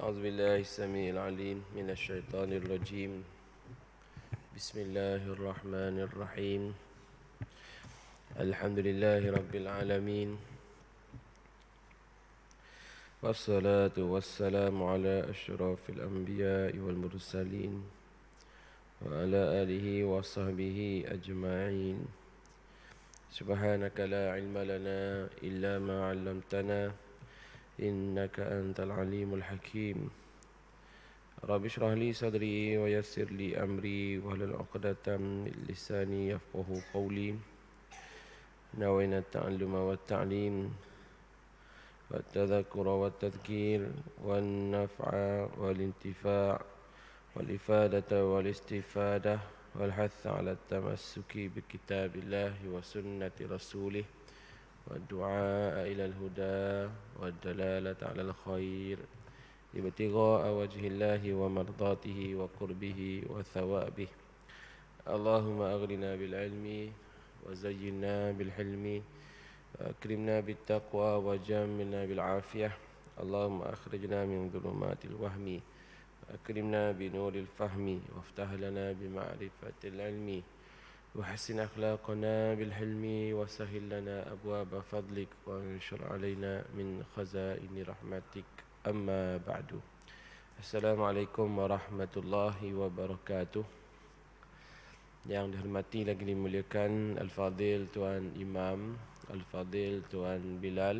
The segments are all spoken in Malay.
أعوذ بالله السميع العليم من الشيطان الرجيم. بسم الله الرحمن الرحيم. الحمد لله رب العالمين، والصلاة والسلام على أشرف الأنبياء والمرسلين وعلى آله وصحبه أجمعين. سبحانك لا علم لنا إلا ما علمتنا إنك أنت العليم الحكيم. رب اشرح لي صدري ويسر لي أمري واحلل عقدة من لساني يفقهوا قولي. نوينا التعلم والتعليم والتذكر والتذكير والنفع والانتفاع والإفادة والاستفادة والحث على التمسك بكتاب الله وسنة رسوله والدعاء إلى الهدى والدلالة على الخير ابتغاء وجه الله ومرضاته وقربه وثوابه. اللهم أغننا بالعلم وزينا بالحلم وأكرمنا بالتقوى وجملنا بالعافية. اللهم أخرجنا من ظلمات الوهم وأكرمنا بنور الفهم وافتح لنا بمعرفة العلم وحسن أخلاقنا بالحلم وسهل لنا أبواب فضلك وانشر علينا من خزائن رحمتك. Amma ba'du. Assalamualaikum warahmatullahi wabarakatuh. Yang dihormati lagi dimuliakan Al-Fadhil Tuan Imam, Al-Fadhil Tuan Bilal,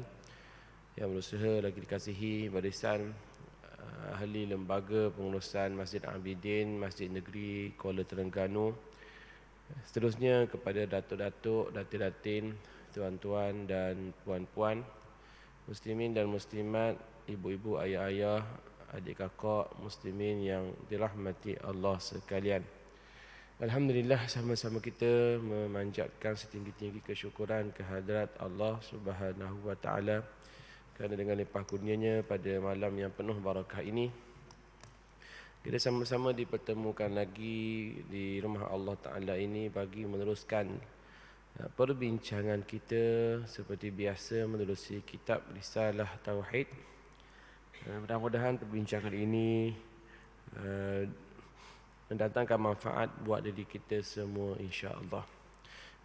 yang berusaha lagi dikasihi barisan ahli lembaga pengurusan Masjid Abidin, Masjid Negeri Kuala Terengganu. Seterusnya kepada datuk-datuk, datin-datin, tuan-tuan dan puan-puan, muslimin dan muslimat, ibu-ibu, ayah-ayah, adik kakak muslimin yang dirahmati Allah sekalian. Alhamdulillah, sama-sama kita memanjatkan setinggi-tinggi kesyukuran kehadrat Allah Subhanahu wa taala kerana dengan limpah kurnianya pada malam yang penuh barakah ini kita sama-sama dipertemukan lagi di rumah Allah Taala ini bagi meneruskan perbincangan kita seperti biasa menerusi kitab Risalah Tauhid. Mudah-mudahan perbincangan ini mendatangkan manfaat buat diri kita semua, insya-Allah.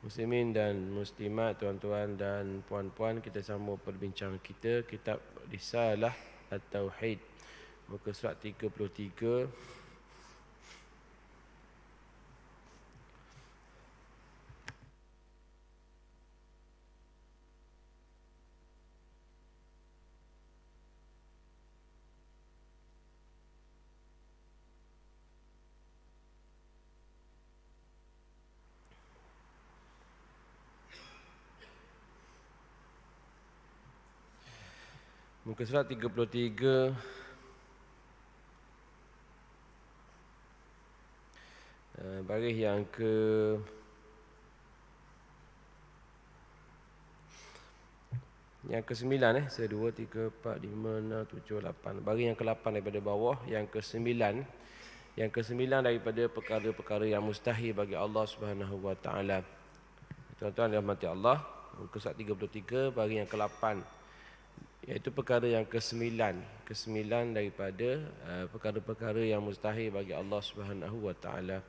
Muslimin dan muslimat, tuan-tuan dan puan-puan, kita sambung perbincangan kita kitab Risalah At-Tauhid, muka surat 33. Muka surat 33, baris yang ke-9 1, 2, 3, 4, 5, 6, 7, 8. Baris yang ke-8 daripada bawah, yang ke-9 daripada perkara-perkara yang mustahil bagi Allah Subhanahu wa taala. Tuan-tuan dan rahmati Allah, muka surat 33 baris yang ke-8, iaitu perkara yang ke-9 daripada perkara-perkara yang mustahil bagi Allah Subhanahu wa taala.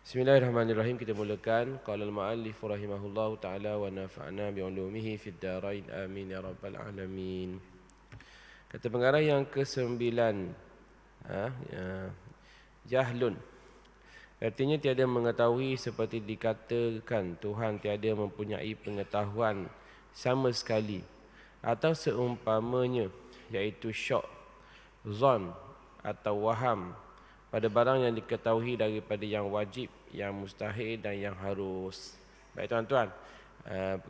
Bismillahirrahmanirrahim. Kita mulakan. Qala al-muallif rahimahullahu taala wa nafa'na bi 'ulumihi fid dharain amin ya rabbal alamin. Kata pengarah yang ke-9, jahlun, artinya tiada mengetahui, seperti dikatakan Tuhan tiada mempunyai pengetahuan sama sekali, atau seumpamanya, iaitu syak, zon atau waham pada barang yang diketahui daripada yang wajib, yang mustahil dan yang harus. Baik tuan-tuan,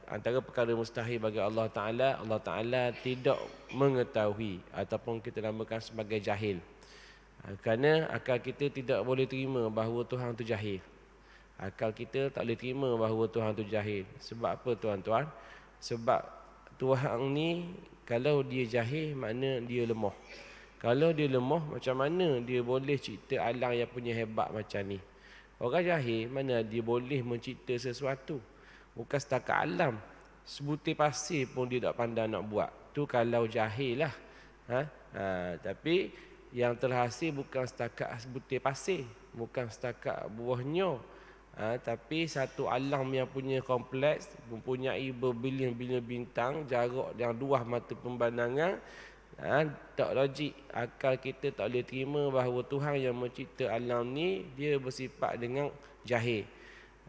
antara perkara mustahil bagi Allah Ta'ala tidak mengetahui ataupun kita namakan sebagai jahil. Kerana akal kita tidak boleh terima bahawa Tuhan itu jahil. Akal kita tak boleh terima bahawa Tuhan itu jahil. Sebab apa tuan-tuan? Sebab Tuhan ni kalau dia jahil, makna dia lemah. Kalau dia lemah, macam mana dia boleh cipta alam yang punya hebat macam ni? Orang jahil, mana dia boleh mencipta sesuatu? Bukan setakat alam, sebutir pasir pun dia tak pandai nak buat. Tu kalau jahil lah. Tapi Yang terhasil bukan setakat butir pasir, bukan setakat buahnya, tapi satu alam yang punya kompleks, mempunyai berbilion-bilion bintang, jarak yang luas mata pembandangan. Tak logik, akal kita tak boleh terima bahawa Tuhan yang mencipta alam ni dia bersifat dengan jahil.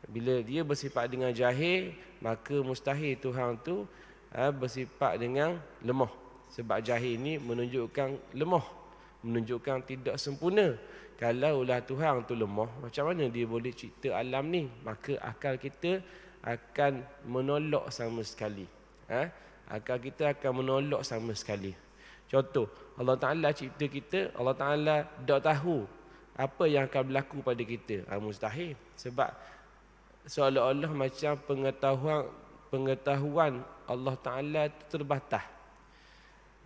Bila dia bersifat dengan jahil, maka mustahil Tuhan tu bersifat dengan lemah. Sebab jahil ni menunjukkan lemah, menunjukkan tidak sempurna. Kalaulah Tuhan tu lemah, macam mana dia boleh cipta alam ni? Maka akal kita akan menolak sama sekali. Akal kita akan menolak sama sekali. Contoh, Allah Ta'ala cipta kita, Allah Ta'ala tak tahu apa yang akan berlaku pada kita. Mustahil. Sebab seolah-olah macam pengetahuan Allah Ta'ala itu terbatas.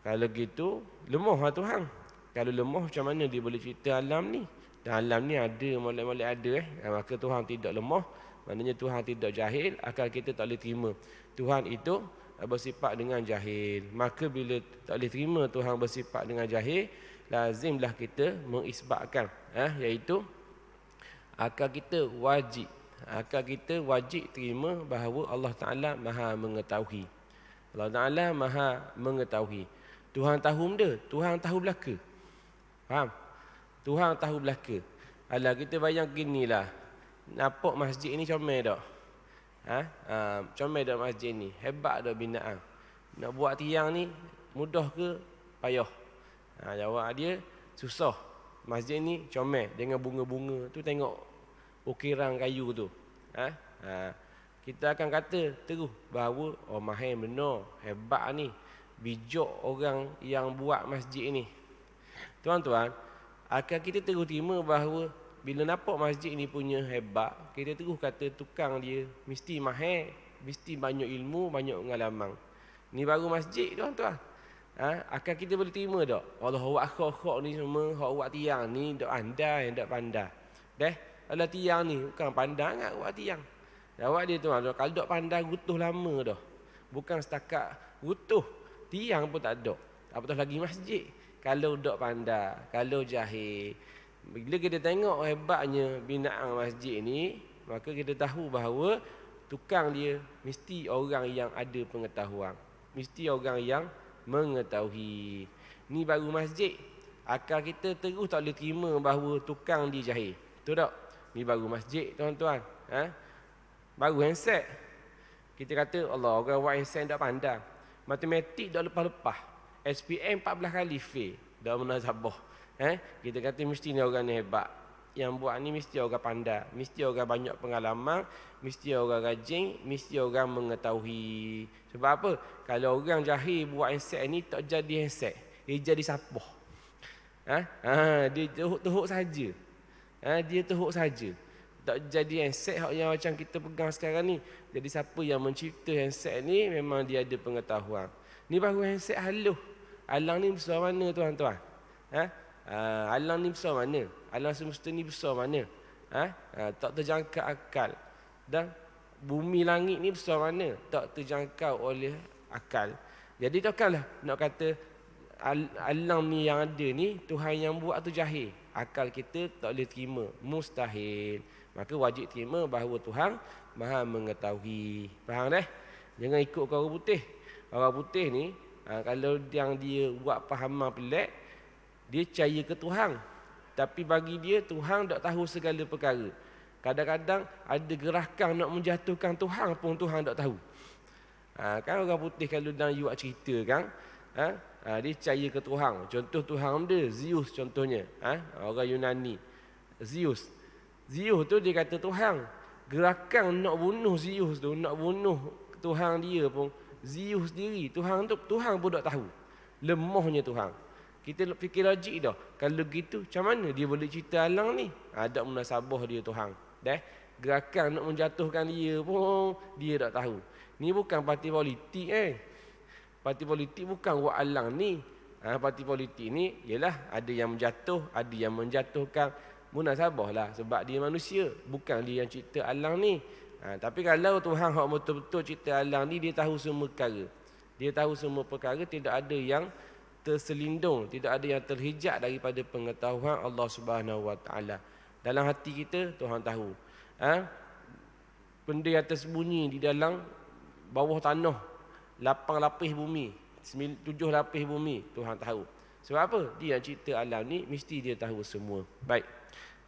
Kalau gitu, lemah Tuhan. Kalau lemah, macam mana dia boleh cipta alam ni? Dan alam ni ada, molek-molek ada. Maka Tuhan tidak lemah. Maknanya Tuhan tidak jahil. Akal kita tak boleh terima Tuhan itu bersifat dengan jahil. Maka bila tak boleh terima Tuhan bersifat dengan jahil, lazimlah kita mengisbatkan, iaitu akal kita wajib terima bahawa Allah Ta'ala maha mengetahui. Allah Ta'ala maha mengetahui. Tuhan tahu benda, Tuhan tahu belaka. Faham? Tuhan tahu belaka. Alah, kita bayang ginilah, nampak masjid ni comel tak? Comel tak masjid ni? Hebat tak binaan? Nak buat tiang ni mudah ke payah? Jawab dia susah. Masjid ni comel dengan bunga-bunga tu, tengok ukiran kayu tu. Kita akan kata terus bahawa mahir benar, hebat ni, bijak orang yang buat masjid ni. Tuan-tuan, akal kita terus terima bahawa bila nampak masjid ni punya hebat, kita terus kata tukang dia mesti mahir, mesti banyak ilmu, banyak pengalaman. Ni baru masjid, tuan-tuan. Akal kita boleh terima tak? Allah buat khok-khok ni semua, hak buat tiang ni tak andai, tak pandai. Kalau tiang ni bukan pandai sangat buat tiang. Jawab dia, tuan, kalau tak pandai rutuh lama dah. Bukan setakat rutuh, tiang pun tak ada. Apatah lagi masjid. Kalau tak pandai, kalau jahil. Bila kita tengok hebatnya binaan masjid ni, maka kita tahu bahawa tukang dia mesti orang yang ada pengetahuan, mesti orang yang mengetahui. Ni baru masjid. Akal kita terus tak boleh terima bahawa tukang dia jahil. Betul tak? Ni baru masjid, tuan-tuan. Baru handset. Kita kata Allah, orang buat handset tak pandai. Matematik dah lepas-lepas. SPM 14 kali fail. Dah munasabah. Kita kata mesti ni orang ni hebat. Yang buat ni mesti orang pandai, mesti orang banyak pengalaman, mesti orang rajin, mesti orang mengetahui. Sebab apa? Kalau orang jahil buat handset ni tak jadi handset, dia jadi sapah. Dia teruk saja. Dia teruk saja. Tak jadi handset yang macam kita pegang sekarang ni. Jadi siapa yang mencipta handset ni memang dia ada pengetahuan. Ni baru handset halus. Alang ni besar mana, tuan-tuan? Alam ni besar mana? Alam semesta ni besar mana? Tak terjangkau akal. Dan bumi langit ni besar mana? Tak terjangkau oleh akal. Jadi takkanlah nak kata alam ni yang ada ni Tuhan yang buat tu jahil. Akal kita tak boleh terima, mustahil. Maka wajib terima bahawa Tuhan maha mengetahui. Faham dah? Jangan ikut orang putih. Orang putih ni kalau yang dia buat fahaman pelik, dia percaya ke Tuhan, tapi bagi dia Tuhan tak tahu segala perkara. Kadang-kadang ada gerakan nak menjatuhkan Tuhan pun Tuhan tak tahu. Kan orang putih kalau dalam you cerita kan, dia percaya ke Tuhan. Contoh Tuhan dia Zeus contohnya. Orang Yunani Zeus tu dia kata Tuhan. Gerakan nak bunuh Zeus tu, nak bunuh Tuhan dia pun Zeus sendiri, Tuhan pun tak tahu. Lemahnya Tuhan. Kita fikir logik dah. Kalau gitu, macam mana dia boleh cipta alam ni? Ada munasabah dia Tuhan. Gerakan nak menjatuhkan dia pun dia tak tahu. Ni bukan parti politik Parti politik bukan buat alam ni. Parti politik ni ialah ada yang menjatuh, ada yang menjatuhkan. Munasabah lah sebab dia manusia, bukan dia yang cipta alam ni. Tapi kalau Tuhan hak betul-betul cipta alam ni, dia tahu semua perkara. Dia tahu semua perkara, tidak ada yang terselindung, tidak ada yang terhijab daripada pengetahuan Allah Subhanahu Wa Taala. Dalam hati kita Tuhan tahu. Benda yang tersembunyi di dalam bawah tanah, 8 lapis bumi, 7 lapis bumi, Tuhan tahu. Sebab apa? Dia yang cipta alam ni, mesti dia tahu semua. Baik.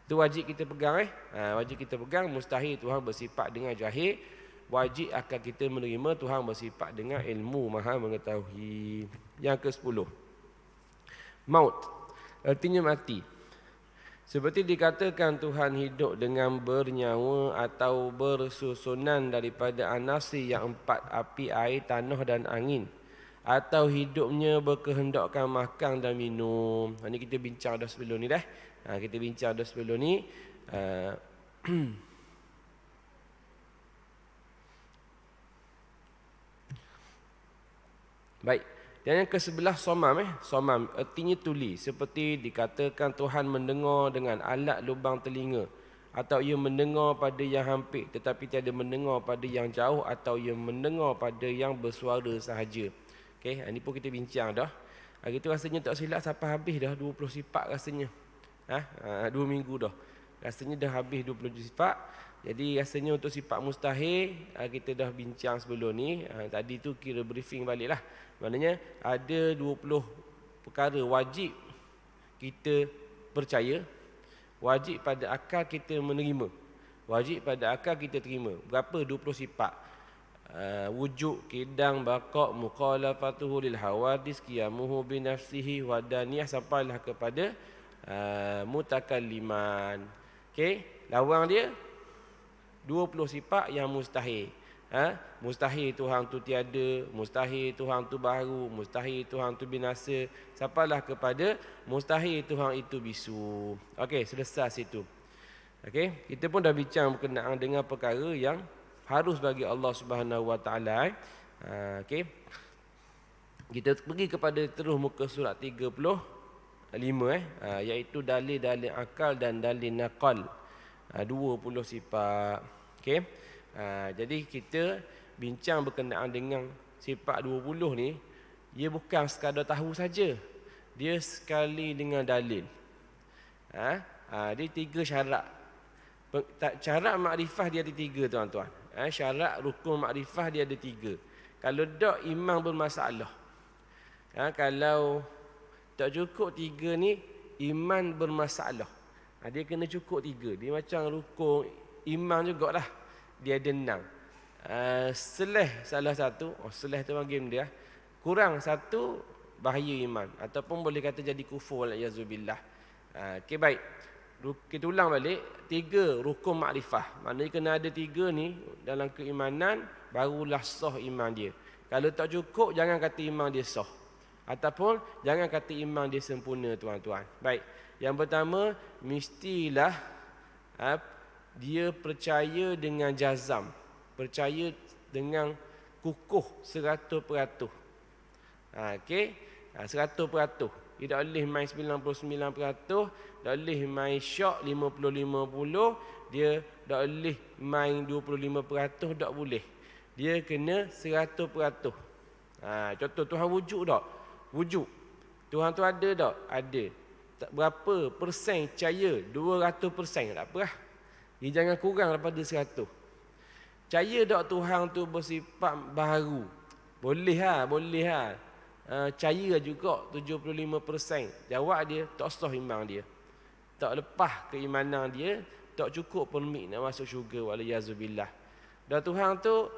Itu wajib kita pegang. Wajib kita pegang. Mustahil Tuhan bersifat dengan jahil. Wajib akan kita menerima Tuhan bersifat dengan ilmu, maha mengetahui. Yang ke-10, maut, artinya mati. Seperti dikatakan Tuhan hidup dengan bernyawa atau bersusunan daripada anasir yang 4, api, air, tanah dan angin. Atau hidupnya berkehendakkan makan dan minum. Ini kita bincang dah sebelum ni dah. Kita bincang dah sebelum ni. Baik. Dan yang ke-11 somam. Somam artinya tuli. Seperti dikatakan Tuhan mendengar dengan alat lubang telinga. Atau ia mendengar pada yang hampir tetapi tiada mendengar pada yang jauh. Atau ia mendengar pada yang bersuara sahaja. Okey, ini pun kita bincang dah. Hari tu rasanya tak silap sampai habis dah 20 sifat rasanya. 2 minggu dah. Rasanya dah habis 20 sifat. Jadi rasanya untuk sifat mustahil kita dah bincang sebelum ni. Tadi tu kira briefing balik lah. Maknanya ada 20 perkara wajib kita percaya. Wajib pada akal kita menerima. Wajib pada akal kita terima. Berapa? 20 sifat. Wujud, kidang, bakok, mukhalafatuhu lil hawadis, qiyamuhu binafsihi wadaniyah, sampailah kepada mutakalliman. Okey, lawang dia 20 sifat yang mustahil. Mustahil Tuhan tu tiada, mustahil Tuhan tu baru, mustahil Tuhan tu binasa, sampailah kepada mustahil Tuhan itu bisu. Okey, selesai situ. Okey, kita pun dah bincang berkenaan dengan perkara yang harus bagi Allah Subhanahu Wa Taala. Okey. Kita pergi kepada terus muka surat 35 iaitu dalil-dalil akal dan dalil naqal. 20 sifat. Okey. Jadi kita bincang berkenaan dengan sifat 20 ni, ia bukan sekadar tahu saja. Dia sekali dengan dalil. Dia 3 syarat. Syarat makrifah dia ada 3 tuan-tuan. Syarat rukun makrifah dia ada 3. Kalau tak, iman bermasalah. Kalau tak cukup 3 ni, iman bermasalah. Dia kena cukup 3. Dia macam rukun iman jugalah. Dia ada 6. Seleh salah satu, seleh tu bagi dia. Kurang satu, bahaya iman. Ataupun boleh kata jadi kufur, wa'alaiyazubillah. Okey, baik. Kita ulang balik, 3 rukun makrifah. Maknanya kena ada 3 ni dalam keimanan, barulah sah iman dia. Kalau tak cukup, jangan kata iman dia sah. Ataupun jangan kata iman dia sempurna, tuan-tuan. Baik, yang pertama, mestilah dia percaya dengan jazam. Percaya dengan kukuh 100%. Okey, 100%. Dia tak boleh main 99%, tak boleh main syok 50-50, dia tak boleh main 25%, tak boleh. Dia kena 100%. Contoh Tuhan wujud tak? Wujud. Tuhan tu ada tak? Ada. Berapa persen percaya? 200%, tak apa lah. Dia jangan kurang daripada 100. Percaya tak Tuhan tu bersifat baru? Boleh lah, boleh lah. Percaya juga 75%. Jawab dia, tak sah iman dia. Tak lepas keimanan dia, tak cukup permit nak masuk syurga, wa'alaiyazubillah. Dan Tuhan tu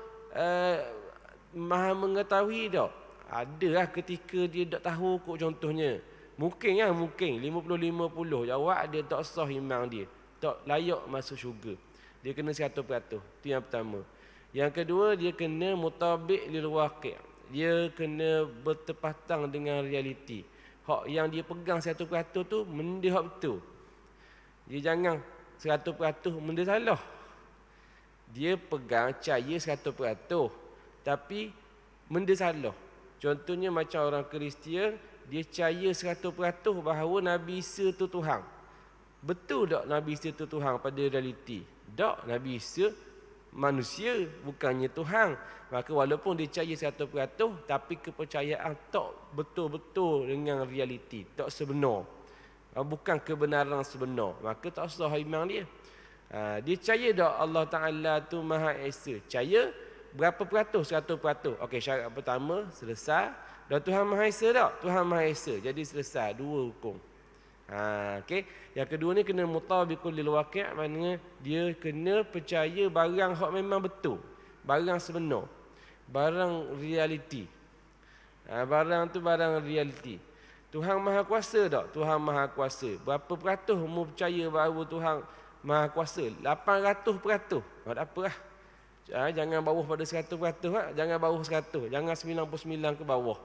maha mengetahui tak? Adalah ketika dia tak tahu kot, contohnya. Mungkin lah, mungkin 50-50. Jawab dia, tak sah iman dia. Tak layak masuk syurga. Dia kena 100%. Itu yang pertama. Yang kedua, dia kena mutabik lil waqi'. Dia kena bertepatan dengan realiti. Hak yang dia pegang 100% tu, benda hak betul. Dia jangan 100% benda salah. Dia pegang percaya 100%, tapi benda salah. Contohnya macam orang Kristian, dia percaya 100% bahawa Nabi Isa tu Tuhan. Betul tak Nabi Isa tu Tuhan pada realiti? Tak, Nabi Isa manusia, bukannya Tuhan. Maka walaupun dia percaya 100%, tapi kepercayaan tak betul-betul dengan realiti, tak sebenar. Bukan kebenaran sebenar. Maka tak sah iman dia. Dia percaya tak Allah Ta'ala tu Maha Esa. Percaya berapa peratus? 100%. Okey, syarat pertama selesai. Dah Tuhan Maha Esa tak? Tuhan Maha Esa. Jadi selesai. 2 hukum. Okey. Yang kedua ni kena mutabiqul lil waqi', maknanya dia kena percaya barang hak memang betul. Barang sebenar. Barang realiti. Barang tu barang realiti. Tuhan Maha Kuasa tak? Tuhan Maha Kuasa. Berapa peratus mu percaya bahawa Tuhan Maha Kuasa? 800%. Tak apa lah. Jangan bawah pada 100%. Jangan bawah 100. Jangan 99 ke bawah.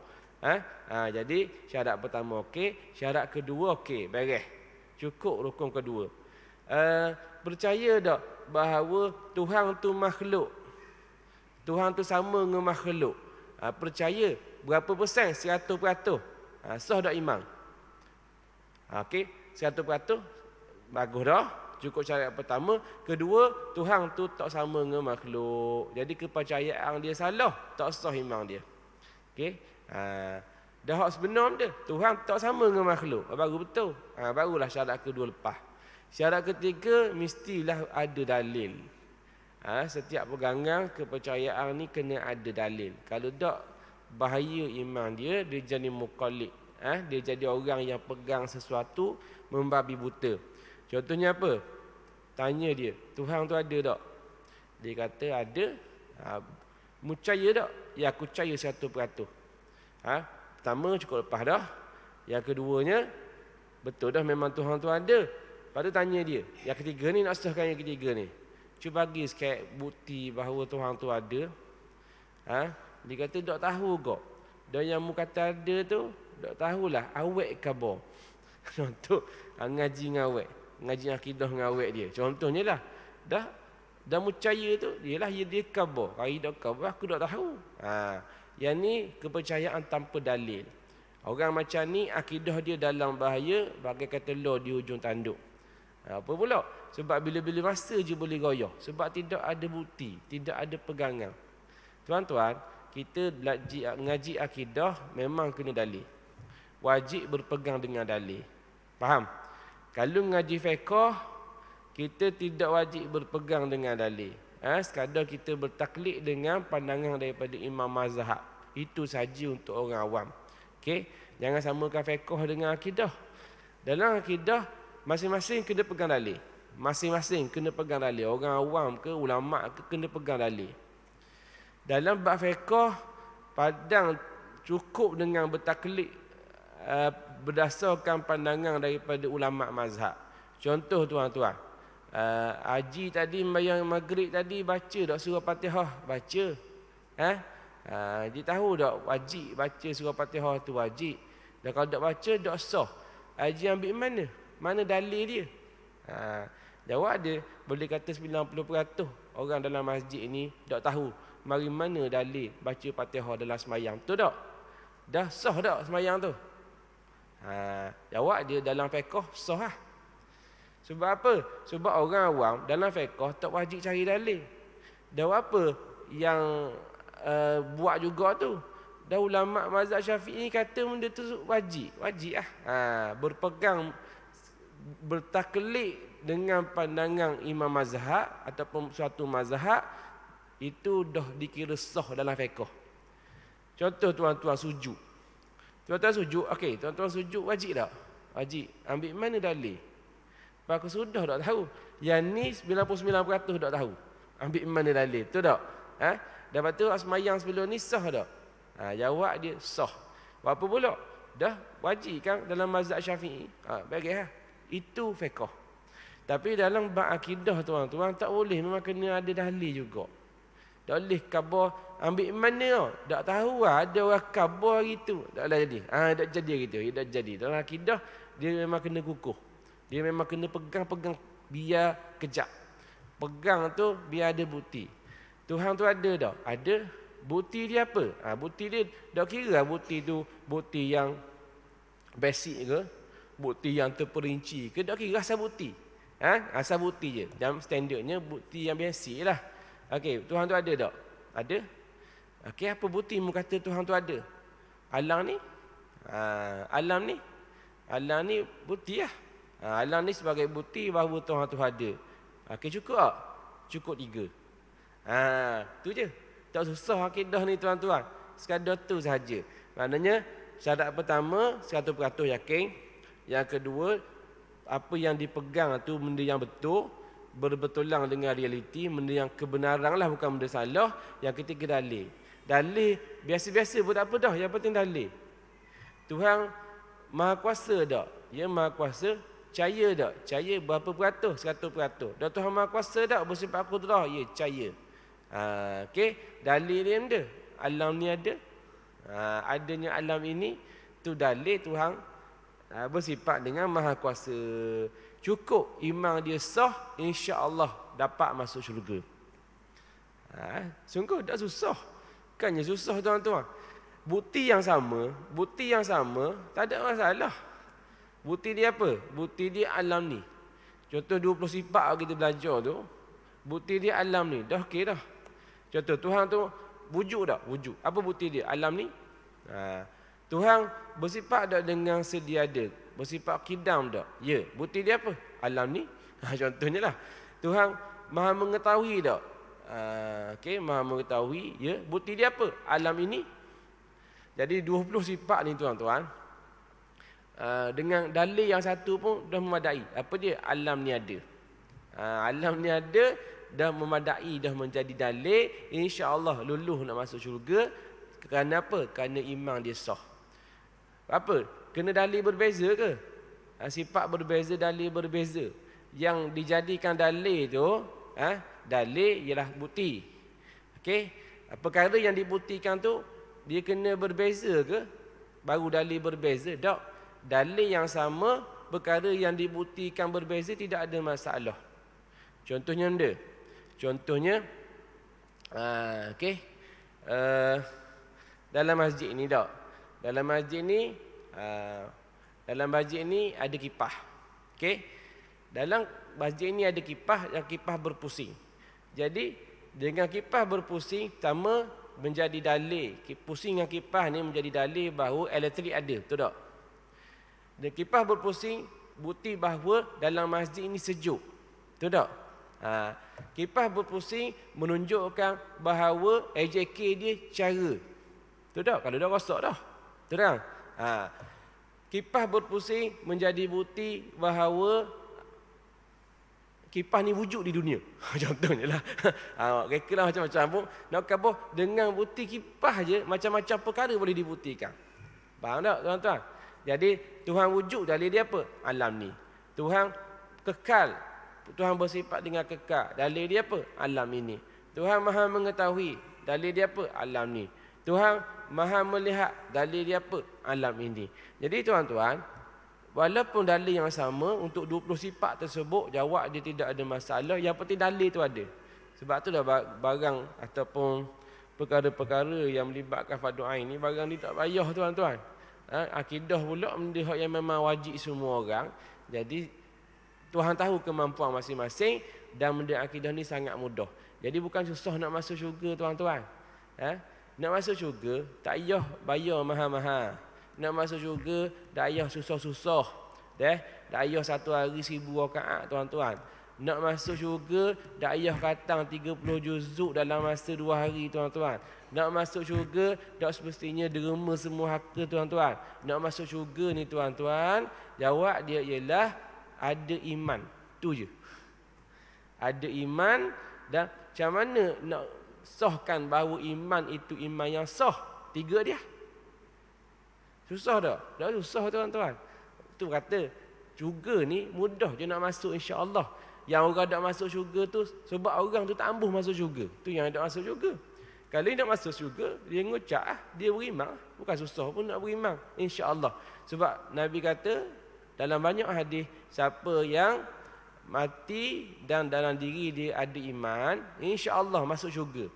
Jadi syarat pertama okey. Syarat kedua okey. Beres. Cukup rukun kedua. Percaya tak bahawa Tuhan tu makhluk? Tuhan tu sama dengan makhluk. Percaya berapa persen? 100%. Sah tak iman? Okey, 100%. Bagus dah. Cukup syarat pertama. Kedua, Tuhan tu tak sama dengan makhluk. Jadi kepercayaan dia salah, tak sah iman dia. Okey. Dah hak sebenar dia. Tuhan tak sama dengan makhluk. Baru betul. Barulah syarat kedua lepas. Syarat ketiga, mestilah ada dalil. Setiap pegangan kepercayaan ni kena ada dalil. Kalau tak, bahaya iman dia jadi muqallid. Dia jadi orang yang pegang sesuatu membabi buta. Contohnya apa? Tanya dia, Tuhan tu ada tak? Dia kata ada. Mu percaya tak? Ya, aku percaya 100%. Pertama cukup lepas dah. Yang keduanya, betul dah memang Tuhan tu ada. Lepas tu tanya dia, yang ketiga ni, nak sahkan yang ketiga ni. Cuba bagi sikit bukti bahawa Tuhan tu ada. Dia kata tak tahu kok. Dan yang mu kata ada tu, tak tahulah awet khabar. Contoh ngaji ngawet, ngaji akidah ngawet dia. Contohnya lah, dah mu percaya tu, dia khabar. Hari dak khabar aku tak tahu. Yang ni kepercayaan tanpa dalil. Orang macam ni akidah dia dalam bahaya, bagai kata lo di hujung tanduk. Apa pula? Sebab bila-bila masa je boleh goyah. Sebab tidak ada bukti, tidak ada pegangan. Tuan-tuan, kita belajar ngaji akidah memang kena dalil. Wajib berpegang dengan dalil. Faham? Kalau ngaji fiqh, kita tidak wajib berpegang dengan dalil. Sekadar kita bertaklid dengan pandangan daripada imam mazhab. Itu saja untuk orang awam. Okey, jangan samakan fiqh dengan akidah. Dalam akidah masing-masing kena pegang dalil. Masing-masing kena pegang dalil. Orang awam ke ulama ke kena pegang dalil. Dalam bab fiqh, padang cukup dengan bertaklid berdasarkan pandangan daripada ulama mazhab. Contoh tuan-tuan, Haji tadi membayang maghrib tadi baca tak surah Fatihah? Baca. Dia tahu tak wajib baca surah Fatihah tu wajib. Dan kalau tak baca tak sah. Haji ambil mana? Mana dalil dia? Jawab dia boleh kata 90% orang dalam masjid ni tak tahu mari mana dalil baca Fatihah dalam semayang. Betul tak? Dah sah tak semayang tu? Jawab dia dalam fiqh sah lah. Sebab apa? Sebab orang awam dalam fiqh tak wajib cari dalil. Dan apa yang buat juga tu? Dan ulama mazhab Syafi'i kata benda tu wajib. Wajib lah. Berpegang, bertaklid dengan pandangan imam mazhab ataupun suatu mazhab, itu dah dikira sah dalam fiqh. Contoh tuan-tuan sujud. Tuan-tuan sujud, okey, tuan-tuan sujud wajib tak? Wajib. Ambil mana dalil? Aku sudah tak tahu. Yang ni 99% tak tahu. Ambil mana dalil? Betul tak? Lepas tu semayang sebelum ni sah tak? Jawab dia sah. Apa pula? Dah wajib kan dalam mazhab Syafi'i. Baiklah. Itu fiqh. Tapi dalam bab akidah tuan-tuan tak boleh, memang kena ada dalil juga. Tak boleh khabar ambil mana? Tak tahu ada orang khabar gitu. Tak boleh jadi. Tak jadi gitu. Tak jadi. Dalam akidah dia memang kena kukuh. Dia memang kena pegang-pegang biar kejap. Pegang tu biar ada bukti. Tuhan tu ada tak? Ada. Bukti dia apa? Bukti dia tak kira bukti tu bukti yang basic ke, bukti yang terperinci ke, tak kira asal bukti. Asal bukti je. Dalam standardnya bukti yang basic lah. Okey, Tuhan tu ada tak? Ada. Okey, apa bukti mu kata Tuhan tu ada? Alam ni? Alam ni? Alam ni bukti lah. Alam ni sebagai bukti bahawa Tuhan tu ada. Okey, cukup tak? Cukup 3. Tu je. Tak susah akidah ni tuan-tuan. Sekadar tu sahaja. Maknanya syarat pertama 100% yakin. Yang kedua, apa yang dipegang tu benda yang betul, berbetulan dengan realiti, benda yang kebenaran lah, bukan benda salah. Yang ketiga dalil. Dalil biasa-biasa pun tak apa dah, yang penting dalil. Tuhan Maha Kuasa tak? Ya Maha Kuasa. Percaya tak? Percaya berapa peratus? 100%. Dan Tuhan Maha Kuasa tak? Bersifat kudrat? Ya, percaya. Okey, dalil dia benda. Alam ni ada. Adanya alam ini tu dalil Tuhan bersifat dengan Maha Kuasa. Cukup iman dia sah, insya-Allah dapat masuk syurga. Sungguh tak susah. Bukannya susah tuan-tuan. Bukti yang sama, tak ada masalah. Bukti dia apa? Bukti dia alam ni. Contoh 20 sifat kita belajar tu, bukti dia alam ni. Dah okey dah. Contoh Tuhan tu wujud tak? Wujud. Apa bukti dia? Alam ni. Tuhan bersifat tak dengan sedia ada? Bersifat kidam tak? Ya. Bukti dia apa? Alam ni. Contohnya lah. Tuhan Maha mengetahui tak? Okey, Maha mengetahui. Ya. Bukti dia apa? Alam ini. Jadi 20 sifat ni tuan-tuan, dengan dalil yang satu pun dah memadai. Apa dia? Alam ni ada. Alam ni ada, dah memadai, dah menjadi dalil. InsyaAllah luluh nak masuk syurga. Kerana apa? Kerana iman dia sah. Apa? Kena dalil berbeza ke? Sifat berbeza, dalil berbeza. Yang dijadikan dalil tu, dalil ialah bukti. Okey? Perkara yang dibuktikan tu, dia kena berbeza ke? Baru dalil berbeza? Tak. Dalil yang sama, perkara yang dibuktikan berbeza, tidak ada masalah. Contohnya benda. Contohnya, okey, dalam masjid ni tak. Dalam masjid ni ada kipas. Okey. Dalam masjid ni ada kipas, yang kipas berpusing. Jadi dengan kipas berpusing sama menjadi dalil. Pusing dengan kipas ni menjadi dalil bahawa elektrik ada, betul tak? Dan kipas berpusing bukti bahawa dalam masjid ini sejuk. Betul tak? Kipas berpusing menunjukkan bahawa AJK dia cara. Betul tak? Kalau dah rosak dah. Betul tak? Kipas berpusing menjadi bukti bahawa kipas ni wujud di dunia. Contohnya lah. Reka lah macam-macam pun. Nak kabur dengan bukti kipas je, macam-macam perkara boleh dibuktikan. Faham tak tuan-tuan? Jadi Tuhan wujud, dalil dia apa? Alam ni. Tuhan kekal, Tuhan bersifat dengan kekal, dalil dia apa? Alam ini. Tuhan Maha mengetahui, dalil dia apa? Alam ni. Tuhan Maha melihat, dalil dia apa? Alam ini. Jadi tuan-tuan, walaupun dalil yang sama untuk 20 sifat tersebut, jawab dia tidak ada masalah. Yang penting dalil tu ada. Sebab tu dah barang ataupun perkara-perkara yang melibatkan fardu ain ni, barang ni tak payah tuan-tuan. Akidah pula benda yang memang wajib semua orang. Jadi Tuhan tahu kemampuan masing-masing, dan benda akidah ni sangat mudah. Jadi bukan susah nak masuk syurga tuan-tuan. Nak masuk syurga tak payah bayar mahal-mahal. Nak masuk syurga tak payah susah-susah. Tak payah satu hari 1000 rakaat tuan-tuan. Nak masuk syurga tak payah khatang 30 juzuk dalam masa 2 hari tuan-tuan. Nak masuk syurga tak semestinya derma semua harta tuan-tuan. Nak masuk syurga ni tuan-tuan, jawab dia ialah ada iman. Tu je. Ada iman, dan macam mana nak sahkan bahawa iman itu iman yang sah? 3 dia. Susah tak? Tak susah tuan-tuan. Tu kata syurga ni mudah je nak masuk insya-Allah. Yang orang tak masuk syurga tu sebab orang tu tak ambuh masuk syurga. Tu yang tak masuk syurga. Kalau dia nak masuk syurga, dia ngucap dia beriman. Bukan susah pun nak beriman, insya-Allah. Sebab Nabi kata dalam banyak hadis, siapa yang mati dan dalam diri dia ada iman, insya-Allah masuk syurga.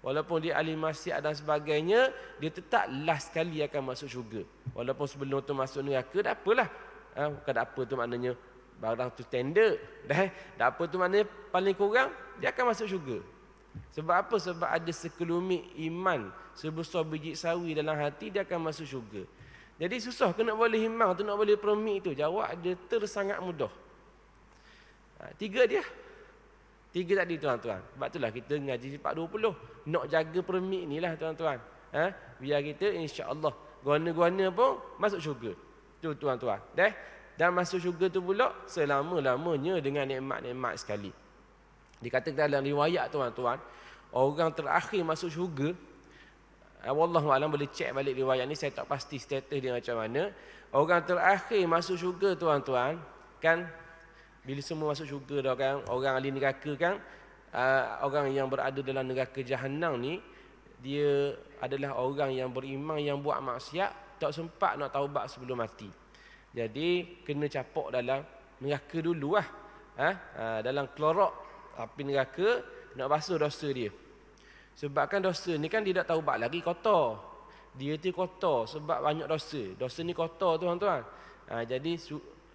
Walaupun dia ahli maksiat dan sebagainya, dia tetap last sekali akan masuk syurga. Walaupun sebelum tu masuk neraka, tak apalah. Bukan tak apa tu maknanya barang tu standard. Tak apa tu maknanya paling kurang dia akan masuk syurga. Sebab apa? Sebab ada sekelumit iman sebesar biji sawi dalam hati, dia akan masuk syurga. Jadi susah ke nak boleh iman tu, nak boleh permit tu? Jawab dia sangat mudah. Tiga dia. Tiga tadi tuan-tuan. Sebab itulah kita ngaji sifat 20. Nak jaga permit ni lah tuan-tuan. Biar kita insya-Allah guna-guna pun masuk syurga. Tu tuan-tuan. Dan masuk syurga tu pula selama-lamanya dengan nikmat-nikmat sekali. Dikatakan dalam riwayat tuan-tuan, orang terakhir masuk syurga, wallahualam boleh cek balik riwayat ni, saya tak pasti status dia macam mana. Orang terakhir masuk syurga tuan-tuan, kan bila semua masuk syurga dah kan, orang ahli neraka kan, orang yang berada dalam neraka jahanam ni, dia adalah orang yang beriman yang buat maksiat, tak sempat nak taubat sebelum mati. Jadi kena capok dalam neraka dulu lah. Dalam klorok api neraka, nak basuh dosa dia. Sebabkan dosa ni kan dia tak taubat lagi, kotor. Dia tu kotor sebab banyak dosa. Dosa ni kotor tuan-tuan. Jadi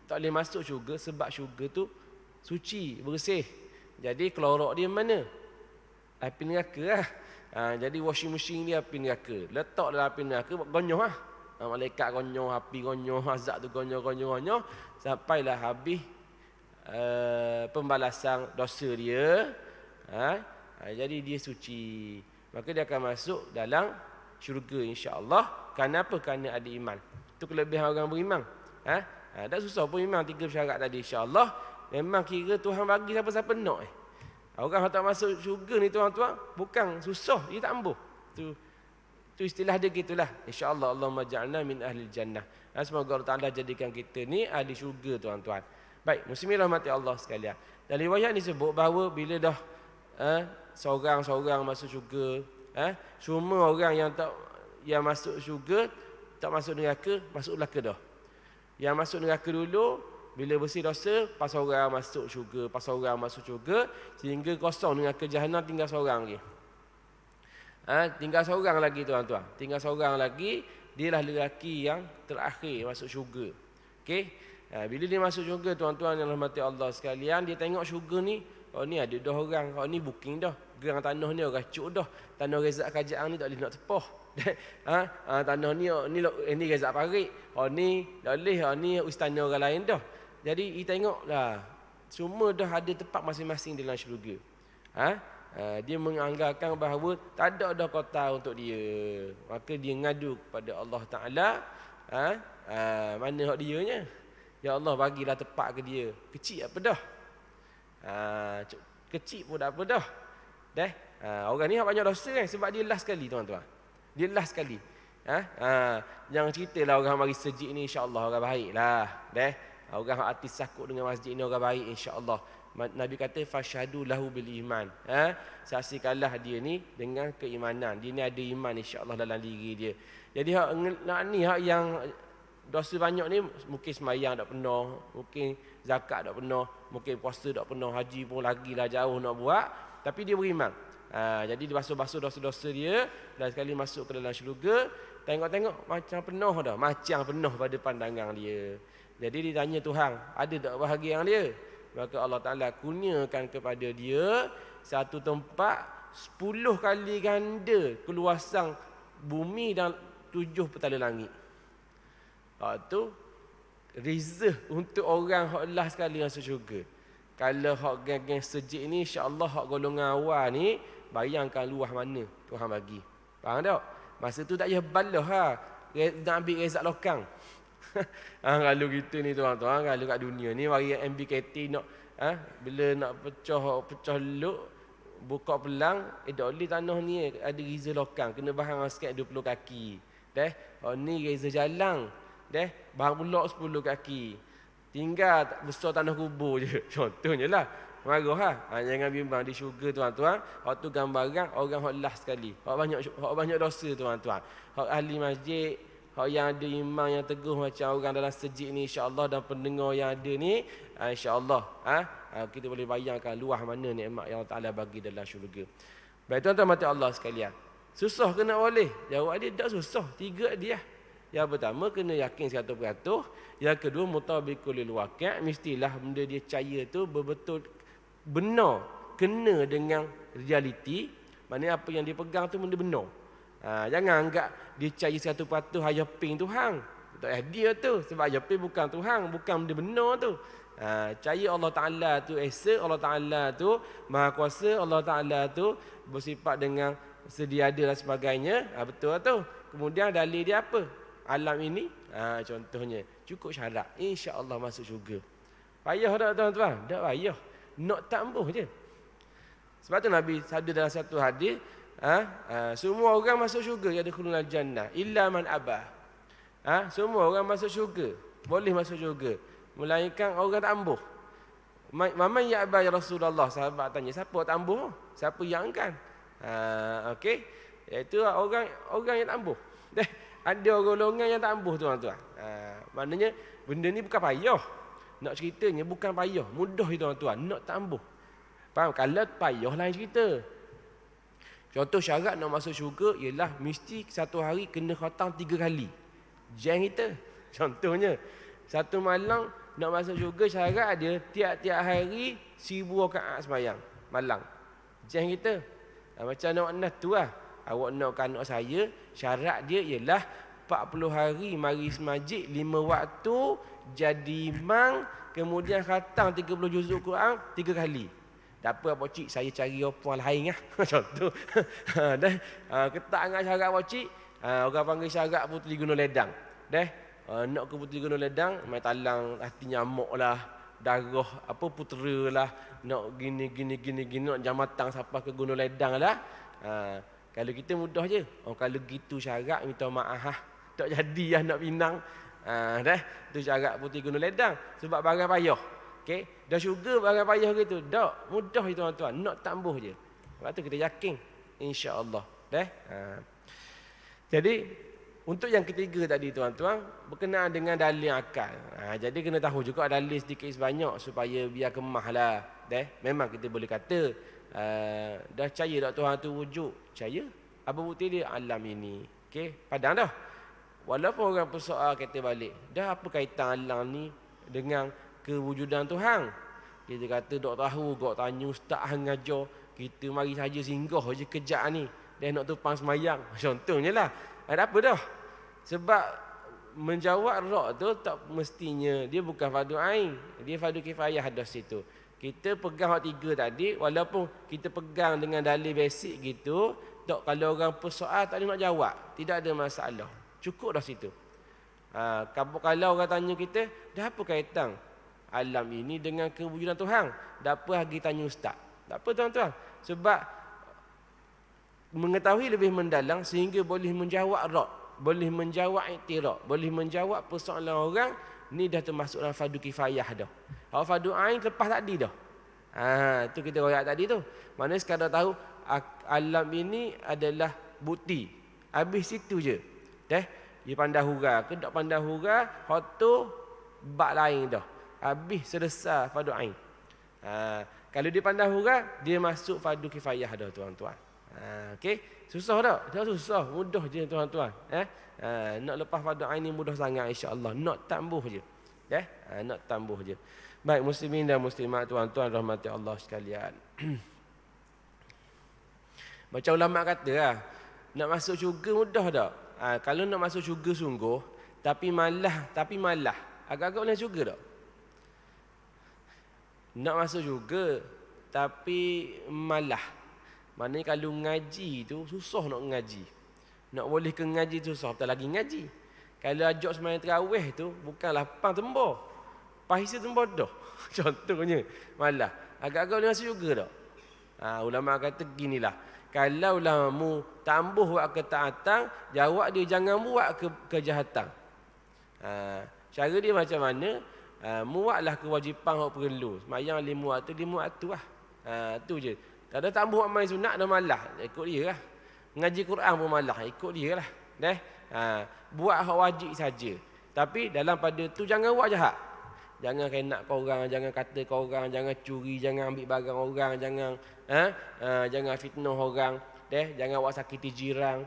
tak boleh masuk syurga sebab syurga tu suci, bersih. Jadi klorok dia mana? Api neraka lah. Jadi washing machine dia api neraka. Letak dalam api neraka, gonyoh lah. Malaikat gonyoh, api gonyoh, azab tu gonyoh. Sampailah habis pembalasan dosa dia. Jadi dia suci, maka dia akan masuk dalam syurga insya-Allah. Kenapa? Kerana ada iman. Itu kelebihan orang beriman. Tak susah pun iman 3 syarat tadi insya-Allah. Memang kira Tuhan bagi siapa-siapa nak. Orang tak masuk syurga ni tuan-tuan, bukan susah, dia tak ambuh. Tu istilah dia gitulah. Insya-Allah, Allahumma ja'alna min ahli jannah. Semoga Allah Taala jadikan kita ni ahli syurga tuan-tuan. Baik, muslimin rahmati Allah sekalian. Dan riwayat ni sebut bahawa bila dah seorang-seorang masuk syurga, semua orang yang masuk syurga tak masuk neraka, masuk neraka dah. Yang masuk neraka dulu, bila bersih dosa, pas orang masuk syurga, sehingga kosong neraka jahanam, tinggal seorang lagi. Tinggal seorang lagi tuan-tuan. Tinggal seorang lagi, dialah lelaki yang terakhir masuk syurga. Okey. Bila dia masuk syurga tuan-tuan yang rahmati Allah sekalian, dia tengok syurga ni, ni ada 2 orang, ni booking dah. Gerang tanah ni orang racuk dah. Tanah rezak kerajaan ni tak boleh nak tepah. Tanah ni rezak parit. Ni tak boleh, ni istana orang lain dah. Jadi dia tengoklah, semua dah ada tempat masing-masing dalam syurga. Dia menganggarkan bahawa tak ada dah kota untuk dia. Maka dia ngadu kepada Allah Ta'ala, mana hak dia nya? Ya Allah, bagilah tempat ke dia. Kecil apa dah? Kecil pun tak apa dah. Orang ni banyak dosa kan, sebab dia last sekali tuan-tuan. Dia last sekali. Jangan ceritalah orang mari sejid ni insya-Allah orang baik lah. Orang artis sakut dengan masjid ni orang baik insya-Allah. Nabi kata fashhadu lahu bil iman. Saksikanlah dia ni dengan keimanan. Dia ni ada iman insya-Allah dalam diri dia. Jadi hak yang dosa banyak ni, mungkin sembahyang tak penuh, mungkin zakat tak penuh, mungkin puasa tak penuh, haji pun lagilah jauh nak buat, tapi dia beriman. Jadi dia basuh-basuh dosa-dosa dia, dan sekali masuk ke dalam syurga, tengok-tengok macam penuh dah, macam penuh pada pandangan dia. Jadi dia tanya Tuhan, ada tak bahagian dia? Maka Allah Ta'ala kurniakan kepada dia satu tempat 10 kali ganda keluasan bumi dan 7 petala langit. Tu reserve untuk orang hak last sekali masuk syurga. Kalau hak geng-geng sejik ni, insya-Allah hak golongan awal ni, bayangkan luah mana Tuhan bagi. Faham tak? Masa tu tak payah balah nak ambil rezak lokang. Kalau kita ni tuan-tuan, kalau kat dunia ni mari MBKT nak bila nak pecah luk, buka pelang, tak boleh tanah ni ada reza lokang, kena bahang sikit 20 kaki. Ni reza jalan. Bahang pulak 10 kaki. Tinggal besar tanah kubur je. Contohnya lah. Marah jangan bimbang di syurga tuan-tuan. Hak tu gambaran orang hak last sekali. Hak banyak dosa tuan-tuan. Hak ahli masjid, hak yang ada iman yang teguh macam orang dalam sejid ni insya-Allah, dan pendengar yang ada ni insya-Allah kita boleh bayangkan luah mana nikmat yang Allah Taala bagi dalam syurga. Baik tuan-tuan mati Allah sekalian. Susah ke nak boleh? Jawab dia tak susah. 3 dia. Yang pertama, kena yakin 100%. Yang kedua, mutabiqul lil waqi', mestilah benda dia percaya tu betul benar kena dengan realiti, maknanya apa yang dia pegang tu benda benar. Jangan anggap dia percaya 100% hanya ping Tuhan. Tak dia tu, sebab hanya ping bukan Tuhan, bukan benda benar tu. Percaya Allah Ta'ala tu esa, Allah Ta'ala tu Maha Kuasa, Allah Ta'ala tu bersifat dengan sedia ada dan sebagainya. Betul tu. Kemudian dalil dia apa? Alam ini, contohnya, cukup syarat, insya-Allah masuk syurga. Payah tak tuan-tuan? Tak payah. Nak tambah je. Sebab tu Nabi sabda dalam satu hadis, semua orang masuk syurga, yadkhulul jannah illa man abah. Semua orang masuk syurga, boleh masuk syurga, melainkan orang tak ambuh. Maman ya abah ya Rasulullah, sahabat tanya, siapa tak ambuh? Siapa yang kan? Okey, iaitu orang yang tak ambuh. Ada golongan yang tak ambuh tuan-tuan. Maknanya benda ni bukan payah. Nak ceritanya bukan payah, mudah tuan-tuan, nak tak ambuh. Faham? Kalau payah lain cerita. Contoh syarat nak masuk syurga ialah mesti satu hari kena khatam 3 kali. Jeng kita. Contohnya, satu malam nak masuk syurga syarat dia tiap-tiap hari 1000 rakaat sembahyang malam. Jeng kita. Macam nak tu lah. Awak nak anak saya, syarat dia ialah 40 hari mari semajid 5 waktu, jadi imam, kemudian khatam 30 juzuk Quran 3 kali. Tak apa Pak Cik, saya cari orang lain lah. Macam tu. Ketak dengan syarat Pak Cik, orang panggil syarat puteri gunung ledang. Nak ke puteri gunung ledang, main talang hati nyamuk lah, darah apa putera lah, nak gini, nak jamatang sampai ke gunung ledang lah. Kalau kita mudah je. Kalau gitu syarat minta maaf tak jadi lah nak pinang. Tu syarat puteri gunung ledang. Sebab barang payah. Okey, dah syurga barang payah gitu. Tak, mudah je tuan-tuan, nak tambah je. Sebab tu kita yakin insya-Allah. Jadi untuk yang ketiga tadi tuan-tuan, berkenaan dengan dalil akal. Jadi kena tahu juga dalil sedikit sebanyak supaya biar kemahlah. Memang kita boleh kata dah percaya tak Tuhan tu wujud? Percaya. Apa bukti dia? Alam ini. Okey, padang dah. Walaupun orang persoal kata balik, dah apa kaitan alam ni dengan kewujudan Tuhan? Kita kata dok tahu, dok tanya ustaz hang ajar, kita mari saja singgah je kejap ni. Dia nak tumpang semayang. Contohnya lah. Ada apa dah? Sebab menjawab rok tu tak mestinya dia bukan fardu ain, dia fardu kifayah ada situ. Kita pegang hak 3 tadi, walaupun kita pegang dengan dalil basic gitu, tak kalau orang persoal tak ada nak jawab, tidak ada masalah. Cukup dah situ. Kalau orang tanya kita, dah apa kaitan alam ini dengan kewujudan Tuhan? Tak apa lagi tanya ustaz. Tak apa tuan-tuan. Sebab mengetahui lebih mendalam sehingga boleh menjawab rok, boleh menjawab iktiraf, boleh menjawab persoalan orang, ni dah termasuk dalam fardu kifayah dah. Kalau fardu ain lepas tadi dah. Tu kita royak tadi tu. Mana sekadar tahu alam ini adalah bukti. Habis situ je. Dia pandai hura ke tak pandai hura, hak tu bab lain dah. Habis selesai fardu ain. Kalau dia pandai hura, dia masuk fardu kifayah dah tuan-tuan. Okey, susah tak? Tak susah, mudah je tuan-tuan. Nak lepas fardu ain ni mudah sangat insya-Allah. Nak tambah je. Nak tambah je. Baik muslimin dan muslimat tuan-tuan rahmati Allah sekalian. Macam ulama kata lah, nak masuk syurga mudah tak? Kalau nak masuk syurga sungguh, tapi malah, agak-agak boleh syurga tak? Nak masuk syurga, tapi malah. Maknanya kalau ngaji tu susah nak ngaji. Nak boleh ke ngaji tu susah, tak lagi ngaji. Kalau ajak sembahyang tarawih tu bukanlah pang tembor. Pahisa tembor dah. Contohnya malah agak-agak boleh masuk syurga tak? Ulama kata ginilah. Kalau mu tambah buat ketaatan, jawab dia jangan buat kejahatan. Cara dia macam mana? Muatlah kewajipan hak perlu. Sembahyang 5 waktu, 5 waktu lah. Tu je. Tak ada tambah amal sunat dah malah. Ikut dia lah. Ngaji Quran pun malah. Ikut dia lah. Buat hak wajib saja. Tapi dalam pada tu jangan buat jahat. Jangan kena kau orang, jangan kata kau orang, jangan curi, jangan ambil barang orang, jangan fitnah orang, jangan buat sakiti jiran,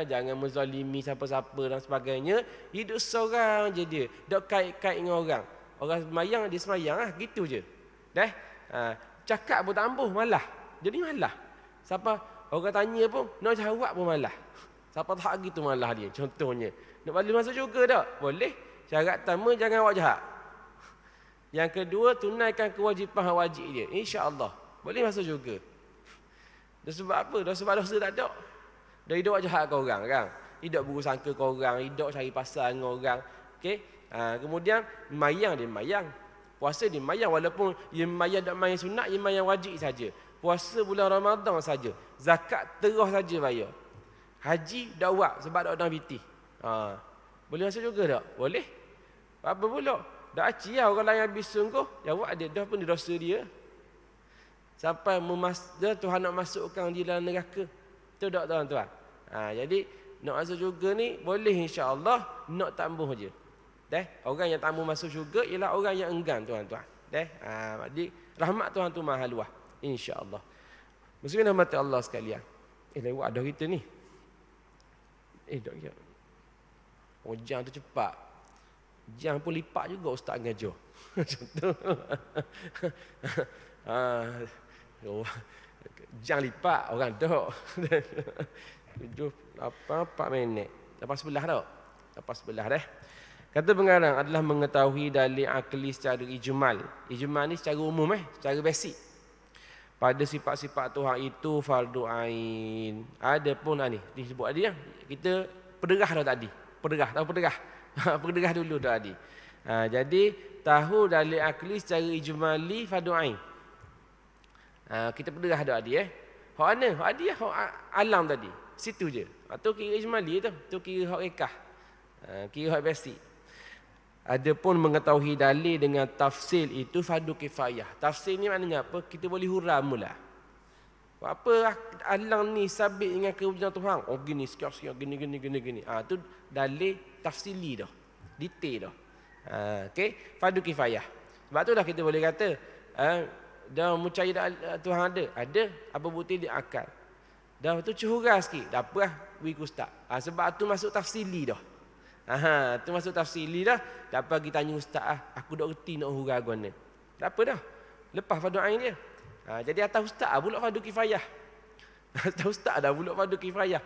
jangan menzalimi siapa-siapa dan sebagainya. Hidup seorang je dia. Tak kait-kait dengan orang. Orang sembahyang dia sembahyang lah, gitu je. Cakap pun tak ampuh, malah. Jadi malah. Siapa orang tanya pun, nak jawab pun malah. Siapa tak gitu malah dia. Contohnya, nak balik masuk syurga tak? Boleh. Syarat pertama, jangan awak jahat. Yang kedua, tunaikan kewajipan wajib dia. InsyaAllah. Boleh masuk syurga. Dan sebab apa? Dan sebab dosa tak ada. Dah hidup jahat ke orang kan? Hidup buruk sangka ke orang, hidup cari pasal dengan orang. Okey. Kemudian mayang dia mayang. Puasa dia mayang walaupun dia mayang tak mayang sunat, dia mayang wajib saja. Puasa bulan Ramadan saja. Zakat terus saja bayar. Haji dak buat sebab dak ada piti. Boleh masuk juga tak? Boleh. Apa pula? Dak aci lah orang lain habis sungguh. Jawab dia dah pun dosa dia. Sampai Tuhan nak masukkan dia dalam neraka. Itu tak tuan-tuan. Jadi nak masuk syurga ni boleh insya-Allah, nak tambah je. Orang yang tak mau masuk syurga ialah orang yang enggan tuan-tuan. Jadi rahmat Tuhan tu mahal luas insya-Allah. Muslimin rahmat Allah sekalian. Lewat dah kita ni. Tak kira. Jam tu cepat. Jam pun lipat juga ustaz ngajar. Contoh. Jam lipat orang dok. 7:04 minit. Lepas sebelah dah. Lepas sebelah dah. Kata pengarang adalah mengetahui dalil akli secara ijmal. Ijmal ni secara umum secara basic. Pada sifat-sifat Tuhan itu fardu ain. Ada pun ni disebut tadi kita pederah dah tadi. Tahu pederah? Pederah dulu dah tadi. Jadi tahu dalil akli secara ijmali fardu ain. Kita pederah dah tadi Hak mana? Hak dia hak alam tadi. Situ je. Tu kira ijmali tu. Tu kira hak rekah. Kira hak basic. Adapun mengetahui dalil dengan tafsil itu fardu kifayah. Tafsil ni maknanya apa? Kita boleh huram mula. Apa alam ni sabit dengan kewujudan Tuhan? Oh gini, sekian gini. Tu dalil tafsili dah. Detail dah. Okey, fardu kifayah. Sebab tu dah kita boleh kata dah percaya Tuhan ada. Ada apa bukti dia akal. Dah tu curang sikit. Tak apa bagi ustaz. Sebab tu masuk tafsili dah. Tu masuk tafsili dah. Tak apa kita tanya ustaz aku dah reti nak hurang guna. Tak apa dah. Lepas fardu ain dia. Jadi atas ustaz pula fardu kifayah. Atas ustaz dah pula fardu kifayah.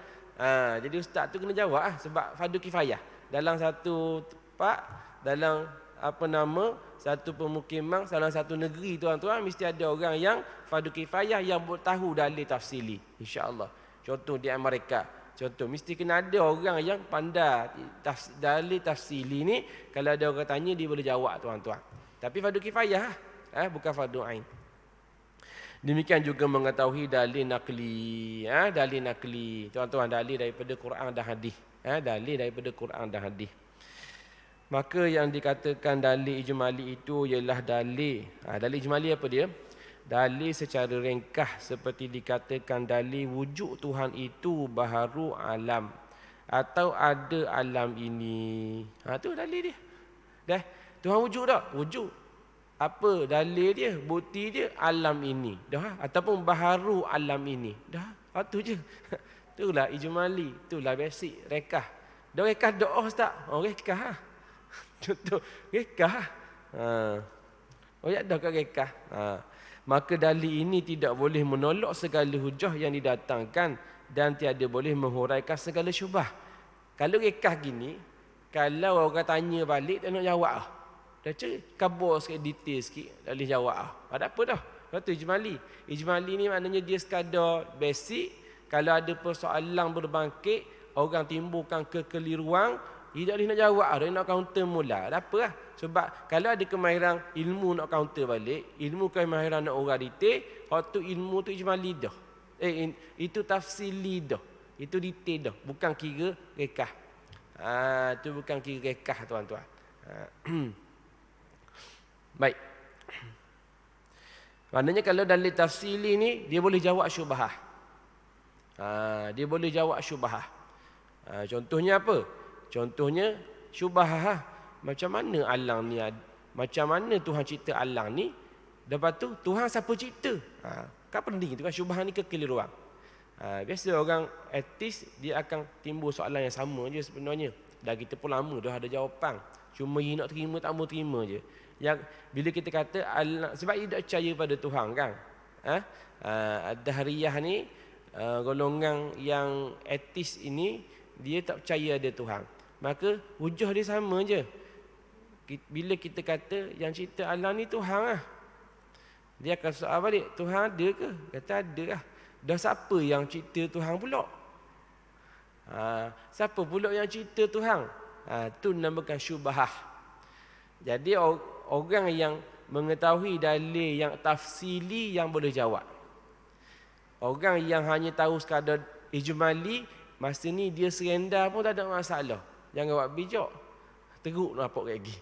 Jadi ustaz tu kena jawab sebab fardu kifayah. Dalam satu tempat, dalam satu pemukiman, dalam satu negeri tuan-tuan mesti ada orang yang fardu kifayah yang tahu dalil tafsili. Insya-Allah. Contoh di Amerika. Contoh, mesti kena ada orang yang pandai dalil tafsili ni. Kalau ada orang tanya, dia boleh jawab tuan-tuan. Tapi fardu kifayah bukan fardu ain. Demikian juga mengetahui dalil nakli. Dalil nakli. Tuan-tuan, dalil daripada Quran dan hadis. Dalil daripada Quran dan hadis. Maka yang dikatakan dalil ijmali itu ialah dalil. Dalil ijmali apa dia? Dalil secara ringkas seperti dikatakan dalil wujud Tuhan itu baharu alam atau ada alam ini. Tu dalil dia. Tuhan wujud tak? Wujud. Apa dalil dia? Bukti dia alam ini. Dah ataupun baharu alam ini. Dah. Tu je. Itulah ijmali, itulah basic rekah. Dah rekah doa ustaz. Rekah. Contoh rekah. Ya dah kan rekah. Maka dalil ini tidak boleh menolak segala hujah yang didatangkan dan tiada boleh menghuraikan segala syubhah. Kalau rekah gini, kalau orang tanya balik tak nak jawab dah kabur sikit detail sikit tak boleh jawab ada apa dah. Lepas tu ijmali. Ijmali ni maknanya dia sekadar basic. Kalau ada persoalan berbangkit, orang timbulkan kekeliruan, dia tak boleh nak jawab dah, nak counter mula. Ada apa lah. Sebab kalau ada kemahiran ilmu nak counter balik, ilmu kemahiran nak urang detail, waktu ilmu tu ijmali dah. Itu tafsili dah. Itu detail dah, bukan kira rekah. Itu bukan kira rekah tuan-tuan. Baik. Maknanya kalau dalil tafsili ni dia boleh jawab syubhah. Dia boleh jawab syubhah. Contohnya apa? Contohnya syubhah. Macam mana alam ni? Macam mana Tuhan cipta alam ni? Lepas tu Tuhan siapa cipta? Kan penting tu kan syubhah ni kekeliruan. Biasa orang etis dia akan timbul soalan yang sama je sebenarnya. Dan kita pun lama dah ada jawapan. Cuma dia nak terima tak mau terima je. Yang bila kita kata Allah, sebab dia tak percaya pada Tuhan kan. Ad-Dahriyah ni golongan yang etis ini, dia tak percaya ada Tuhan. Maka hujah dia sama je. Bila kita kata yang cipta alam ni Tuhan lah, dia akan soal balik, Tuhan ada ke? Kata ada lah. Dah siapa yang cipta Tuhan pula? Siapa pula yang cipta Tuhan? Tu namakan syubhah. Jadi orang yang mengetahui dalil yang tafsili yang boleh jawab. Orang yang hanya tahu sekadar ijmali, masa ni dia serendar pun tak ada masalah. Jangan buat bijak. Teruk nampak lagi.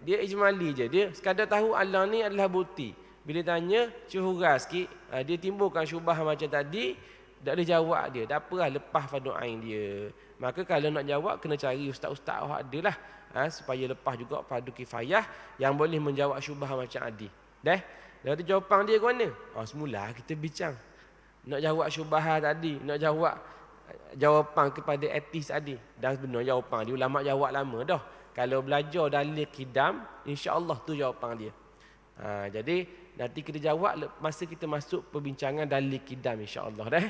Dia ijmali je. Dia sekadar tahu Allah ni adalah bukti. Bila tanya, syuhura sikit, dia timbulkan syubhah macam tadi, tak ada jawab dia. Tak apalah, lepas fardu ain dia. Maka kalau nak jawab, kena cari ustaz-ustaz ada lah. Supaya lepas juga fardu kifayah yang boleh menjawab syubhah macam Adi. Lepas tu jawapan dia ke mana? Semula kita bincang. Nak jawab syubhah tadi, nak jawab jawapan kepada etis tadi. Dan sebenarnya jawapan dia, ulama jawab lama dah. Kalau belajar dalil kidam, insya-Allah tu jawapan dia. Jadi nanti kita jawab masa kita masuk perbincangan dalil kidam, insya-Allah dah.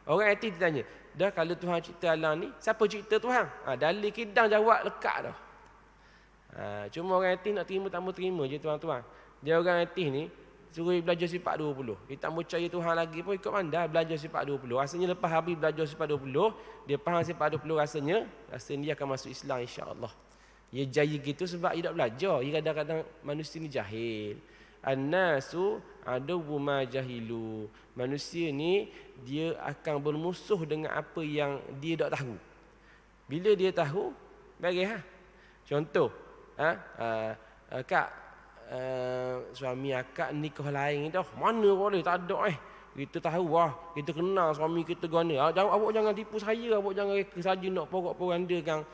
Orang etis ditanya, dah kalau Tuhan cipta alam ni, siapa cipta Tuhan? Dalil kidam jawab lekat dah. Cuma orang etis nak terima tak mau terima je tuan-tuan. Dia orang etis ni suruh belajar sifat 20. Dia tak mau percaya Tuhan lagi pun ikut mandai belajar sifat 20. Rasanya lepas habis belajar sifat 20, dia faham sifat 20, rasanya dia akan masuk Islam, insya-Allah. Dia jaya gitu sebab dia tak belajar. Dia kadang-kadang manusia ni jahil. An-nasu aduwwu ma jahilu. Manusia ni dia akan bermusuh dengan apa yang dia tak tahu. Bila dia tahu, bagi contoh, kak, suami akak nikah lain dah. Mana boleh, tak ada Kita tahu kita kenal suami kita gana. Awak jangan tipu saya, awak jangan reka saja nak porak-porandakan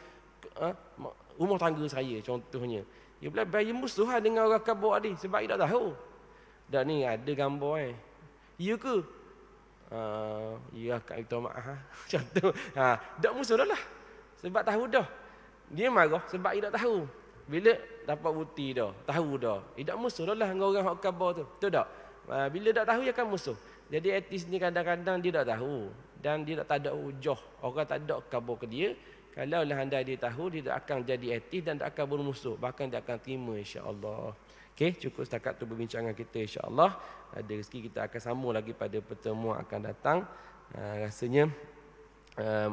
rumah tangga saya contohnya. Dia bilang bayi musuh dengan orang kabur tadi sebab dia tak tahu. Dan ni ada gambar Ya ke? Ya akak minta maaf contoh. Tak musuh dah lah. Sebab tahu dah. Dia marah sebab dia tak tahu. Bila dapat bukti dah, tahu dah. Dia tak musuh dah lah dengan orang hak kabur tu. Betul tak? Bila tak tahu dia akan musuh. Jadi etis ni kadang-kadang dia tak tahu dan dia tak ada hujah. Orang tak ada kabur ke dia. Kalau lah anda dia tahu, dia tak akan jadi etis dan tak akan bermusuh. Bahkan dia akan terima, insya-Allah. Okey, cukup setakat tu perbincangan kita, insya-Allah. Ada rezeki kita akan sambung lagi pada pertemuan akan datang. Rasanya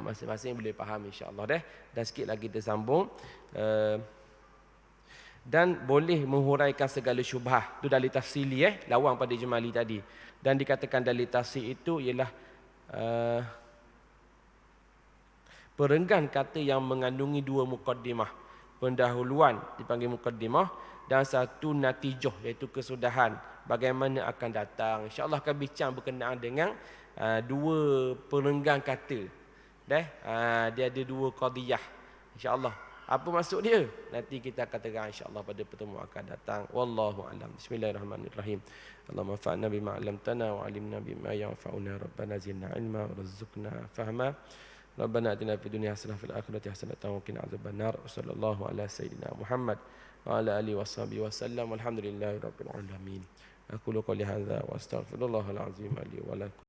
masing-masing boleh faham, insya-Allah dah. Dan sikit lagi kita sambung. Dan boleh menghuraikan segala syubhah. Itu dalil tafsili lawan pada ijmali tadi. Dan dikatakan dalil tafsir itu ialah perenggan kata yang mengandungi dua mukaddimah. Pendahuluan dipanggil mukaddimah dan satu natijah iaitu kesudahan bagaimana akan datang. Insya-Allah akan bincang berkenaan dengan dua perenggan kata. Dia ada dua qadiyah. Insya-Allah. Apa maksud dia? Nanti kita akan terang, insya-Allah, pada pertemuan akan datang. Wallahu a'lam. Bismillahirrahmanirrahim. Allahumma fa'na bima 'allamtana wa 'allimna bima yanfa'una. Rabbana zidna 'ilma warzuqna fahma. Rabbana atina fid dunya hasanah fil akhirati hasanah wa qina adzabannar. Sallallahu ala sayyidina Muhammad wa ala alihi washabihi wasallam. Walhamdulillahirabbil alamin. Aku qouli hadza wa astaghfirullahal azim li wa lakum.